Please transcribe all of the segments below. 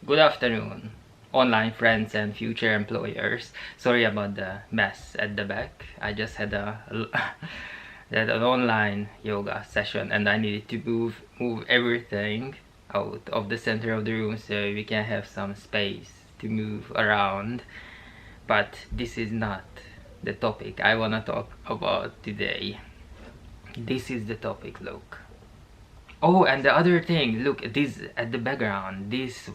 Good afternoon, online friends and future employers. Sorry about the mess at the back. I just had had an online yoga session and I needed to move everything out of the center of the room so we can have some space to move around. But this is not the topic I wanna talk about today. This is the topic, look. Oh, and the other thing, look at this at the background. This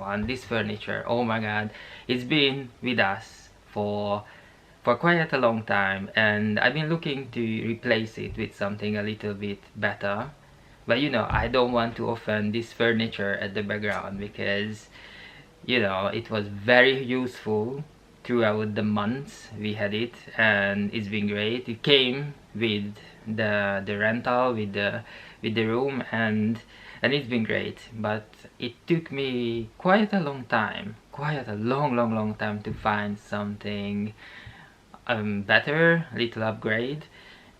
furniture. Oh my God, it's been with us for quite a long time, and I've been looking to replace it with something a little bit better. But I don't want to offend this furniture at the background because it was very useful throughout the months we had it, and it's been great. It came with the rental, with the room, and it's been great. But it took me quite a long time, quite a long time to find something better, little upgrade.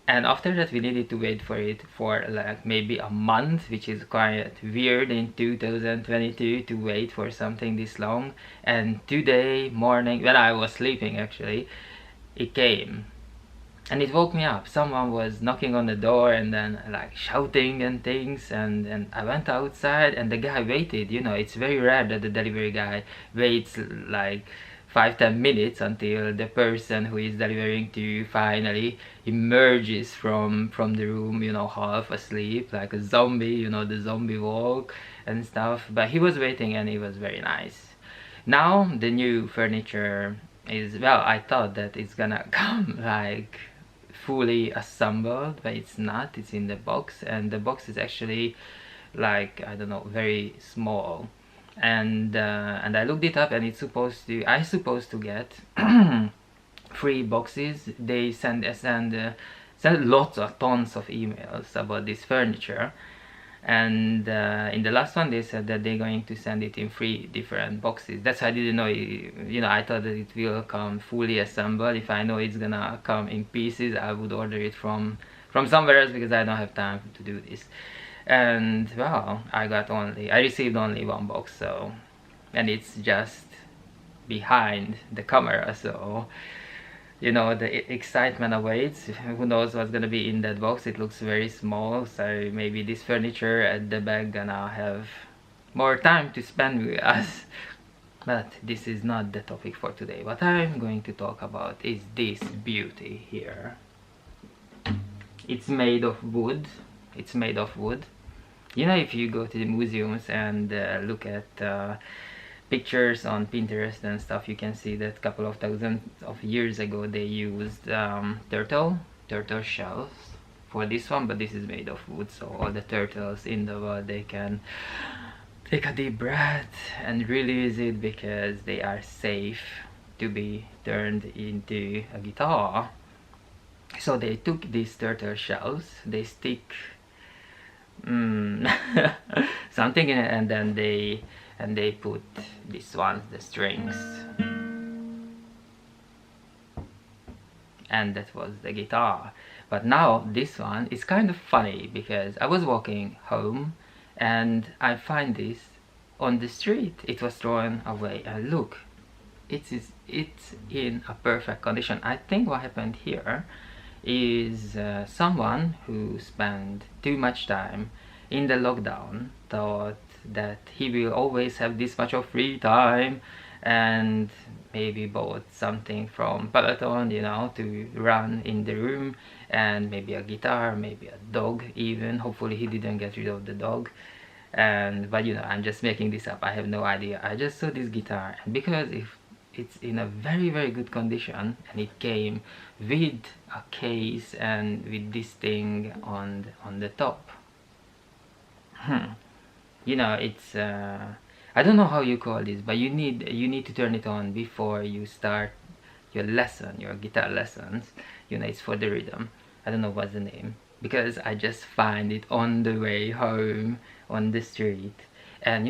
And after that we needed to wait for it for like maybe a month, which is quite weird in 2022 to wait for something this long. And today morning, when I was sleeping actually, it came and it woke me up. Someone was knocking on the door and then like shouting and things, and I went outside and the guy waited. It's very rare that the delivery guy waits like 5-10 minutes until the person who is delivering to you finally emerges from the room, half asleep like a zombie, the zombie walk and stuff. But he was waiting and he was very nice. Now the new furniture is, well, I thought that it's gonna come like fully assembled, but it's not. It's in the box, and the box is actually like, I don't know, very small. And I looked it up, and I supposed to get 3 boxes. They send lots of tons of emails about this furniture, and in the last one they said that they're going to send it in 3 different boxes. That's why I didn't know I thought that it will come fully assembled. If I know it's gonna come in pieces, I would order it from somewhere else because I don't have time to do this. And well, I received only 1 box, so, and it's just behind the camera, so the excitement awaits. Who knows what's gonna be in that box. It looks very small, so maybe this furniture at the back gonna have more time to spend with us. But this is not the topic for today. What I'm going to talk about is this beauty here. It's made of wood. It's made of wood. If you go to the museums and look at pictures on Pinterest and stuff, you can see that a couple of thousands of years ago they used turtle shells for this one, but this is made of wood, so all the turtles in the world, they can take a deep breath and release it because they are safe to be turned into a guitar. So they took these turtle shells, they stick something in it, and then they put this one, the strings, and that was the guitar. But now this one is kind of funny because I was walking home and I find this on the street. It was thrown away, and look, it's in a perfect condition. I think what happened here is someone who spent too much time in the lockdown thought that he will always have this much of free time, and maybe bought something from Peloton, to run in the room, and maybe a guitar, maybe a dog even. Hopefully he didn't get rid of the dog. But I'm just making this up. I have no idea. I just saw this guitar, and because if it's in a very good condition, and it came with a case and with this thing on the top. It's I don't know how you call this, but you need to turn it on before you start your guitar lessons. It's for the rhythm. I don't know what's the name, because I just find it on the way home on the street. And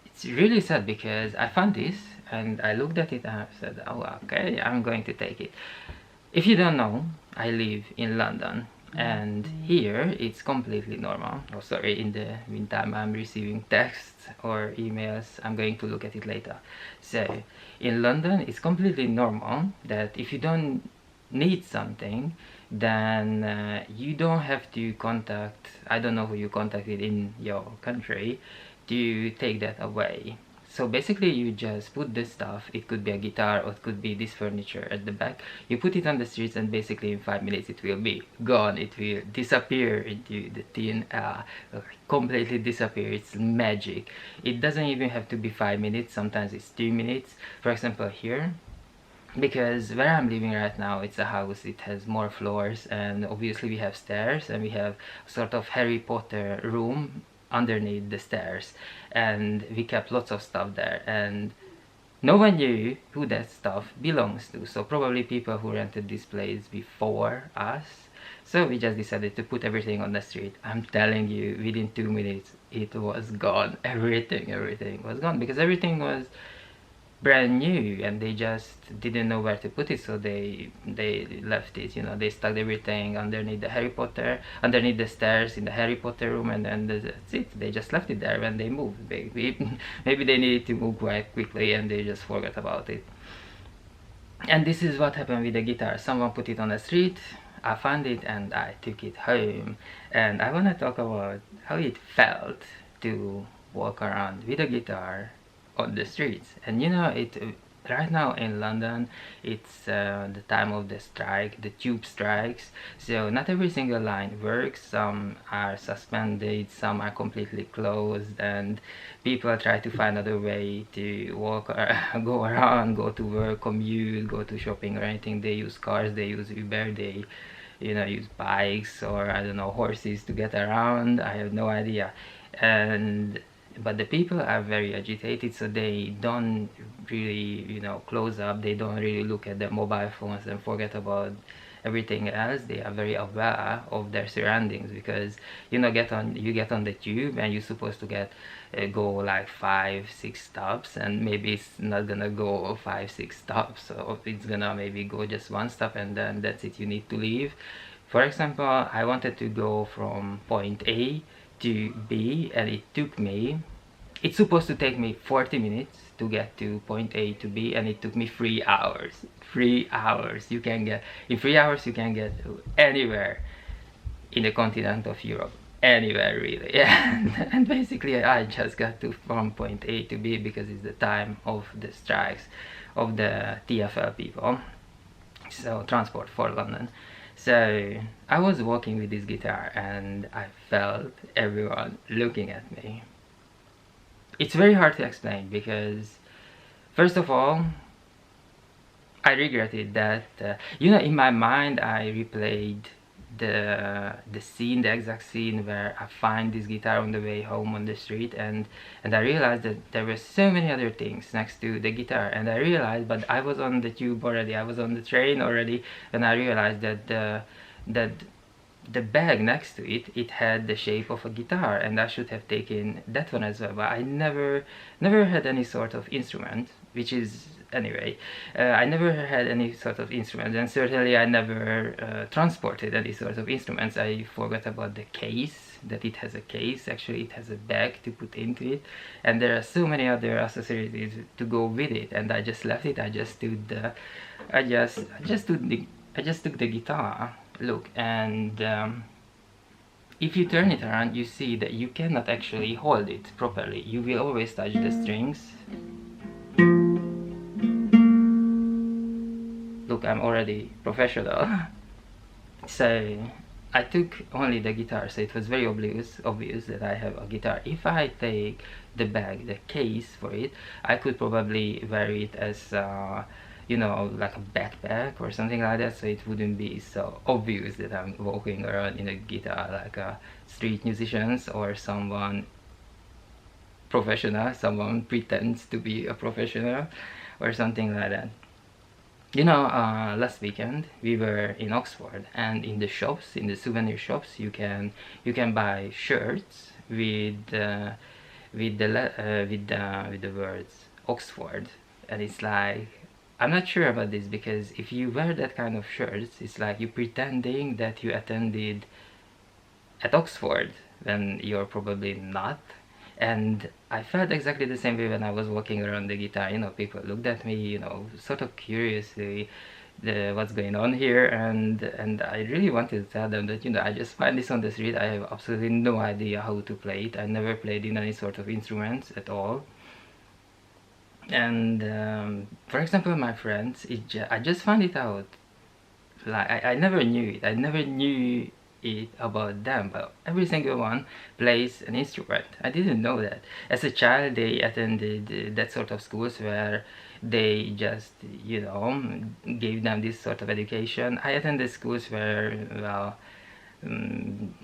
it's really sad because I found this and I looked at it and I said, oh, okay, I'm going to take it. If you don't know, I live in London. and here it's completely normal. Oh sorry, in the meantime I'm receiving texts or emails. I'm going to look at it later. So in London it's completely normal that if you don't need something, then you don't have to contact, I don't know who you contacted in your country to take that away. So basically you just put this stuff, it could be a guitar or it could be this furniture at the back, you put it on the streets and basically in 5 minutes it will be gone, it will disappear into the thin air, completely disappear. It's magic. It doesn't even have to be 5 minutes, sometimes it's 2 minutes. For example here, because where I'm living right now, it's a house, it has more floors, and obviously we have stairs and we have sort of Harry Potter room underneath the stairs, and we kept lots of stuff there, and no one knew who that stuff belongs to, so probably people who rented this place before us. So we just decided to put everything on the street. I'm telling you, within 2 minutes it was gone. Everything was gone, because everything was brand new and they just didn't know where to put it, so they left it, you know, they stuck everything underneath the Harry Potter, underneath the stairs in the Harry Potter room, and then that's it. They just left it there when they moved. Maybe they needed to move quite quickly and they just forgot about it. And this is what happened with the guitar. Someone put it on the street, I found it and I took it home, and I want to talk about how it felt to walk around with a guitar on the streets. And you know, it right now in London, it's the time of the strike, the tube strikes, so not every single line works. Some are suspended, some are completely closed, and people try to find other way to walk or go around, go to work, commute, go to shopping or anything. They use cars, they use Uber, they, you know, use bikes or I don't know, horses to get around. I have no idea. And but the people are very agitated, so they don't really, you know, close up, they don't really look at their mobile phones and forget about everything else. They are very aware of their surroundings, because you know, you get on the tube and you're supposed to get go like 5-6 stops, and maybe it's not gonna go 5-6 stops, so it's gonna maybe go just one stop and then that's it, you need to leave. For example, I wanted to go from point A to B, and it's supposed to take me 40 minutes to get to point A to B, and it took me 3 hours. 3 hours. You can get, in 3 hours you can get anywhere in the continent of Europe. Anywhere really. Yeah. And basically I just got to from point A to B because it's the time of the strikes of the TfL people, so Transport for London. So I was walking with this guitar and I felt everyone looking at me. It's very hard to explain, because first of all, I regretted that you know, in my mind I replayed the scene, the exact scene where I find this guitar on the way home on the street, and I realized that there were so many other things next to the guitar, and I realized, but I was on the tube already, I was on the train already, and I realized that the bag next to it, it had the shape of a guitar, and I should have taken that one as well, but I never had any sort of instrument, which is, anyway, I never had any sort of instrument, and certainly I never transported any sort of instruments. I forgot about the case, that it has a case, actually it has a bag to put into it, and there are so many other accessories to go with it, and I just left it. I just took the guitar. Look, and if you turn it around, you see that you cannot actually hold it properly. You will always touch the strings. Look, I'm already professional. So I took only the guitar, so it was very obvious that I have a guitar. If I take the bag, the case for it, I could probably wear it as you know, like a backpack or something like that, so it wouldn't be so obvious that I'm walking around in a guitar like a street musicians or someone professional, someone pretends to be a professional or something like that. You know, last weekend we were in Oxford, and in the shops, in the souvenir shops, you can buy shirts with the words Oxford, and it's like I'm not sure about this, because if you wear that kind of shirts, it's like you pretending that you attended at Oxford when you're probably not. And I felt exactly the same way when I was walking around the guitar. You know, people looked at me, you know, sort of curiously, what's going on here, and I really wanted to tell them that, you know, I just find this on the street. I have absolutely no idea how to play it. I never played in any sort of instruments at all. And for example, my friends, I just found it out. Like I never knew it. I never knew it about them, but every single one plays an instrument. I didn't know that. As a child, they attended that sort of schools where they just, you know, gave them this sort of education. I attended schools where, well, um,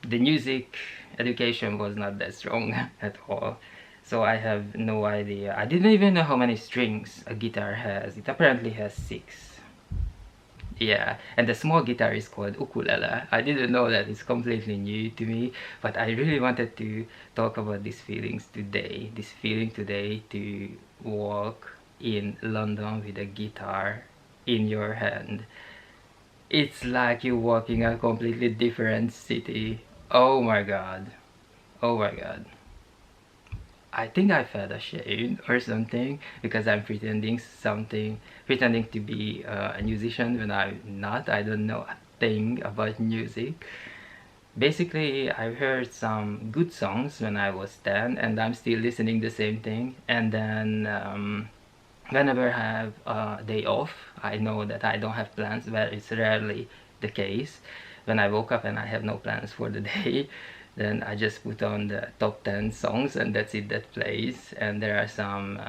the music education was not that strong at all. So I have no idea. I didn't even know how many strings a guitar has. It apparently has 6. Yeah, and the small guitar is called ukulele. I didn't know that. It's completely new to me, but I really wanted to talk about these feelings today. This feeling today to walk in London with a guitar in your hand. It's like you're walking a completely different city. Oh my god. Oh my god. I think I felt ashamed or something, because I'm pretending to be a musician when I'm not. I don't know a thing about music. Basically, I've heard some good songs when I was 10, and I'm still listening the same thing. And then whenever I have a day off, I know that I don't have plans, where it's rarely the case. When I woke up and I have no plans for the day, then I just put on the top 10 songs, and that's it, that plays. And there are some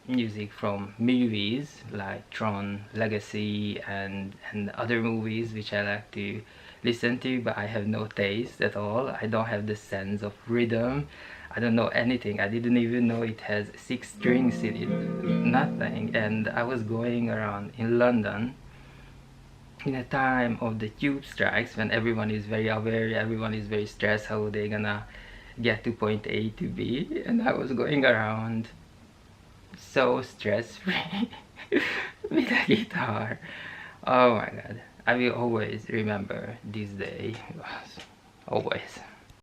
music from movies like Tron Legacy and other movies which I like to listen to, but I have no taste at all. I don't have the sense of rhythm. I don't know anything. I didn't even know it has 6 strings in it. Nothing. And I was going around in London in a time of the tube strikes, when everyone is very aware, everyone is very stressed how they're gonna get to point A to B, and I was going around so stress free with a guitar. Oh my god, I will always remember this day. Always.